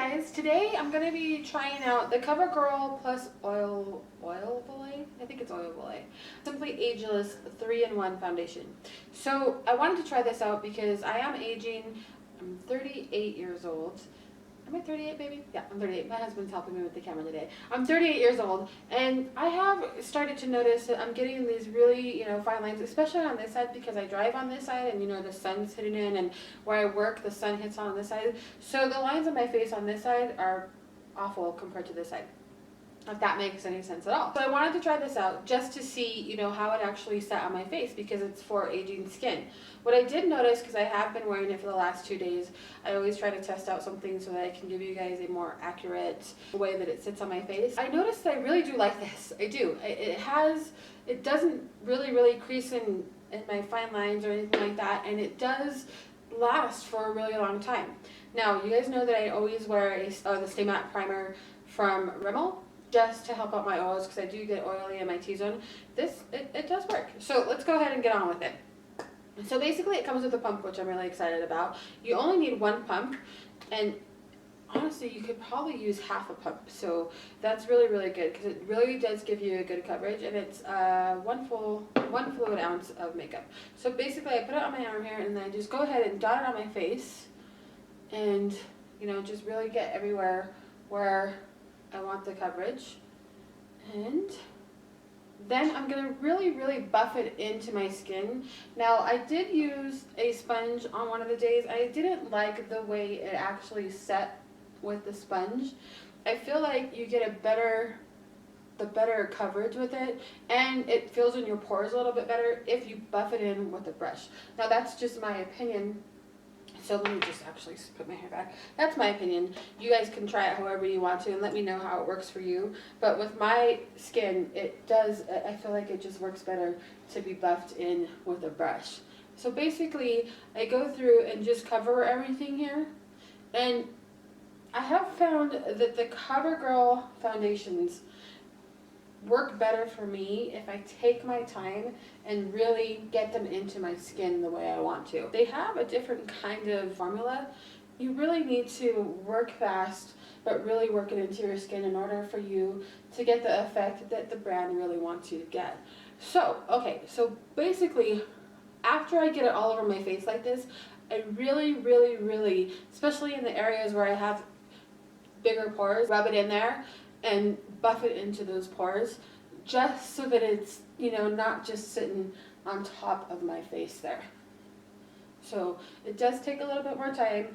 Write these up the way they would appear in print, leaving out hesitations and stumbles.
guys, today I'm going to be trying out the CoverGirl plus Oil Volay, I think it's Oil Volay, Simply AgeLess 3-in-1 foundation. So I wanted to try this out because I am aging. I'm 38 years old. Am I 38, baby? Yeah, I'm 38. My husband's helping me with the camera today. I'm 38 years old, and I have started to notice that I'm getting these really, fine lines, especially on this side because I drive on this side and, the sun's hitting in, and where I work, the sun hits on this side. So the lines on my face on this side are awful compared to this side, if that makes any sense at all. So I wanted to try this out just to see, how it actually sat on my face because it's for aging skin. What I did notice, because I have been wearing it for the last 2 days, I always try to test out something so that I can give you guys a more accurate way that it sits on my face. I noticed that I really do like this. I do. It doesn't really crease in my fine lines or anything like that, and it does last for a really long time. Now, you guys know that I always wear the Stay Matte Primer from Rimmel, just to help out my oils because I do get oily in my T-zone. It does work. So let's go ahead and get on with it. So basically it comes with a pump, which I'm really excited about. You only need one pump, and honestly you could probably use half a pump. So that's really good because it really does give you a good coverage, and it's one fluid ounce of makeup. So basically I put it on my arm here, and then I just go ahead and dot it on my face, and just really get everywhere where I want the coverage. And then I'm going to really buff it into my skin. Now, I did use a sponge on one of the days. I didn't like the way it actually set with the sponge. I feel like you get the better coverage with it, and it fills in your pores a little bit better if you buff it in with a brush. Now, that's just my opinion. So let me just actually put my hair back. That's my opinion. You guys can try it however you want to and let me know how it works for you. But with my skin, I feel like it just works better to be buffed in with a brush. So basically, I go through and just cover everything here. And I have found that the CoverGirl foundations work better for me if I take my time and really get them into my skin the way I want to. They have a different kind of formula. You really need to work fast, but really work it into your skin in order for you to get the effect that the brand really wants you to get. So, okay, so basically, after I get it all over my face like this, I really, especially in the areas where I have bigger pores, rub it in there and buff it into those pores, just so that it's, not just sitting on top of my face there. So it does take a little bit more time.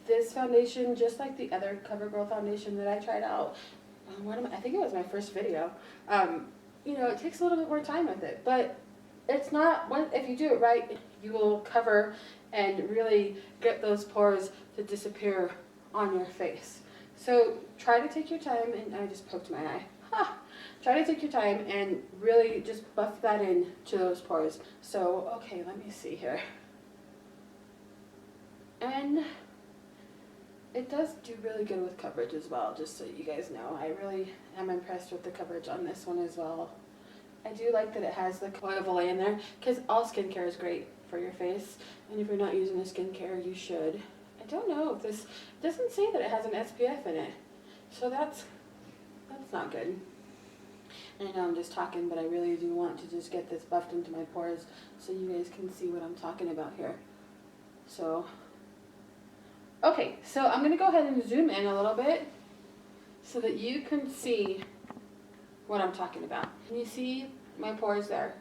This foundation, just like the other CoverGirl foundation that I tried out, I think it was my first video, it takes a little bit more time with it, but it's not, if you do it right, you will cover and really get those pores to disappear on your face. So try to take your time, and I just poked my eye. Try to take your time and really just buff that in to those pores. So, okay, let me see here. And it does do really good with coverage as well, just so you guys know. I really am impressed with the coverage on this one as well. I do like that it has the Oil Volay in there, because all skincare is great for your face, and if you're not using a skincare, you should. I don't know if this doesn't say that it has an SPF in it, so that's not good. And I know I'm just talking, but I really do want to just get this buffed into my pores so you guys can see what I'm talking about here. So, okay, so I'm going to go ahead and zoom in a little bit so that you can see what I'm talking about. Can you see my pores there?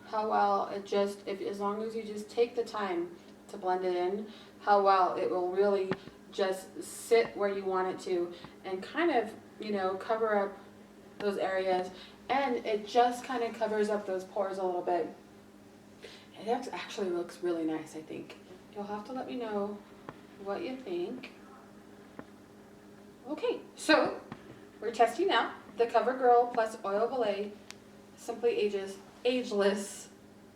How well it just, as long as you just take the time to blend it in, how well it will really just sit where you want it to and kind of, cover up those areas, and it just kind of covers up those pores a little bit. And that actually looks really nice, I think. You'll have to let me know what you think. Okay, so we're testing out the CoverGirl plus Oil Volay Simply AgeLess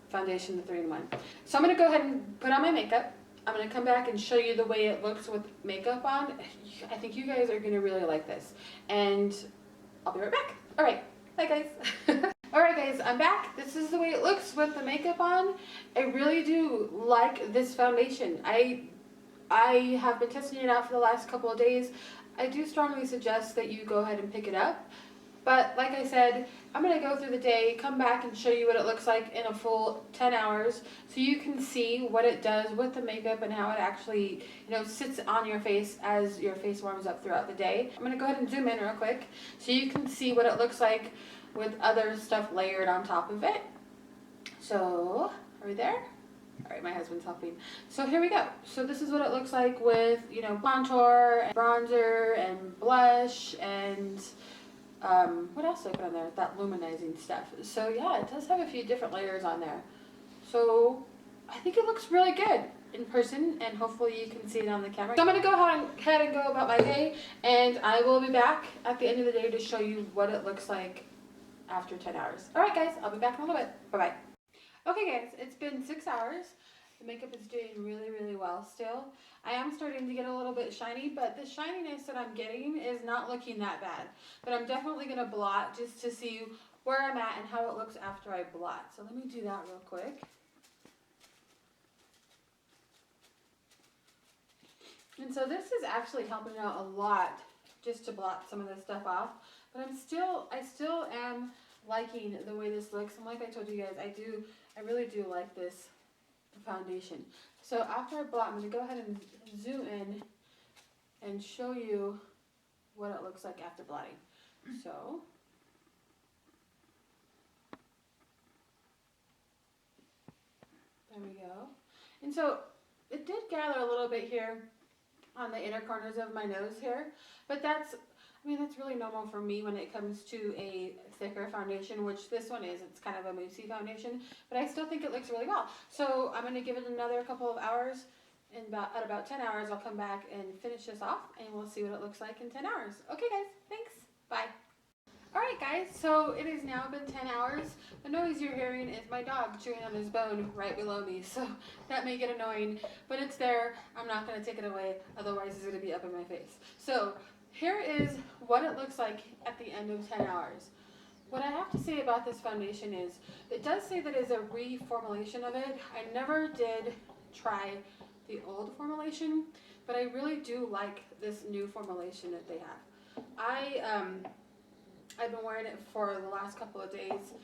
foundation, the 3-in-1. So I'm going to go ahead and put on my makeup. I'm going to come back and show you the way it looks with makeup on. I think you guys are going to really like this. And I'll be right back. All right. Bye, guys. All right, guys, I'm back. This is the way it looks with the makeup on. I really do like this foundation. I have been testing it out for the last couple of days. I do strongly suggest that you go ahead and pick it up. But like I said, I'm going to go through the day, come back and show you what it looks like in a full 10 hours so you can see what it does with the makeup and how it actually, sits on your face as your face warms up throughout the day. I'm going to go ahead and zoom in real quick so you can see what it looks like with other stuff layered on top of it. So, are we there? All right, my husband's helping. So here we go. So this is what it looks like with, contour, and bronzer, and blush, and what else did I put on there? That luminizing stuff. So yeah, it does have a few different layers on there. So I think it looks really good in person, and hopefully you can see it on the camera. So I'm going to go ahead and go about my day, and I will be back at the end of the day to show you what it looks like after 10 hours. All right, guys, I'll be back in a little bit. Bye-bye. Okay, guys, it's been 6 hours. The makeup is doing really, really well still. I am starting to get a little bit shiny, but the shininess that I'm getting is not looking that bad. But I'm definitely going to blot just to see where I'm at and how it looks after I blot. So let me do that real quick. And so this is actually helping out a lot just to blot some of this stuff off. But I still am liking the way this looks. And like I told you guys, I really do like this foundation. So after I blot, I'm going to go ahead and zoom in and show you what it looks like after blotting. So there we go. And so it did gather a little bit here on the inner corners of my nose here, but that's really normal for me when it comes to a thicker foundation, which this one is. It's kind of a moussey foundation, but I still think it looks really well. So I'm going to give it another couple of hours, and at about 10 hours, I'll come back and finish this off, and we'll see what it looks like in 10 hours. Okay, guys, thanks. Bye. All right, guys, so it has now been 10 hours. The noise you're hearing is my dog chewing on his bone right below me, so that may get annoying, but it's there. I'm not going to take it away, otherwise it's going to be up in my face. So here is what it looks like at the end of 10 hours. What I have to say about this foundation is, it does say that it's a reformulation of it. I never did try the old formulation, but I really do like this new formulation that they have. I've been wearing it for the last couple of days.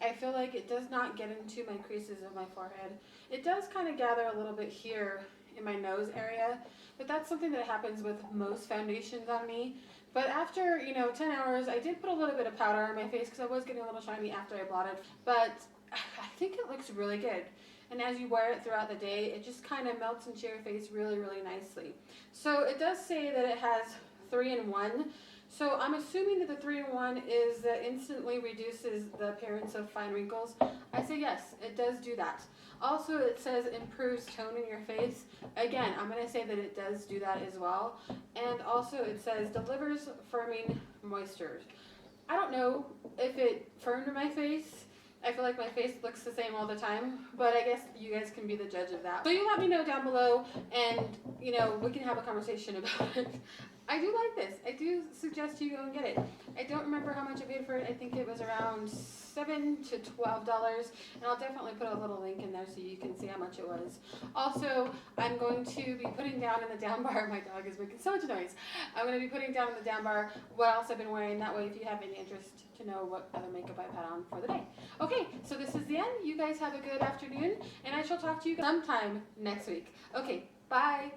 I feel like it does not get into my creases of my forehead. It does kind of gather a little bit here in my nose area, but that's something that happens with most foundations on me. But after, 10 hours, I did put a little bit of powder on my face because I was getting a little shiny after I blotted, but I think it looks really good. And as you wear it throughout the day, it just kind of melts into your face really, really nicely. So it does say that it has 3-in-1. So I'm assuming that the 3-in-1 is that instantly reduces the appearance of fine wrinkles. I say yes, it does do that. Also, it says improves tone in your face. Again, I'm going to say that it does do that as well. And also it says delivers firming moisture. I don't know if it firmed my face. I feel like my face looks the same all the time, but I guess you guys can be the judge of that. So you let me know down below, and we can have a conversation about it. I do like this. I do suggest you go and get it. I don't remember how much I paid for it. I think it was around $7 to $12, and I'll definitely put a little link in there so you can see how much it was. Also, I'm going to be putting down in the down bar, my dog is making so much noise. I'm going to be putting down in the down bar what else I've been wearing. That way, if you have any interest to know what other makeup I've had on for the day. Okay, so this is the end. You guys have a good afternoon, and I shall talk to you sometime next week. Okay, bye.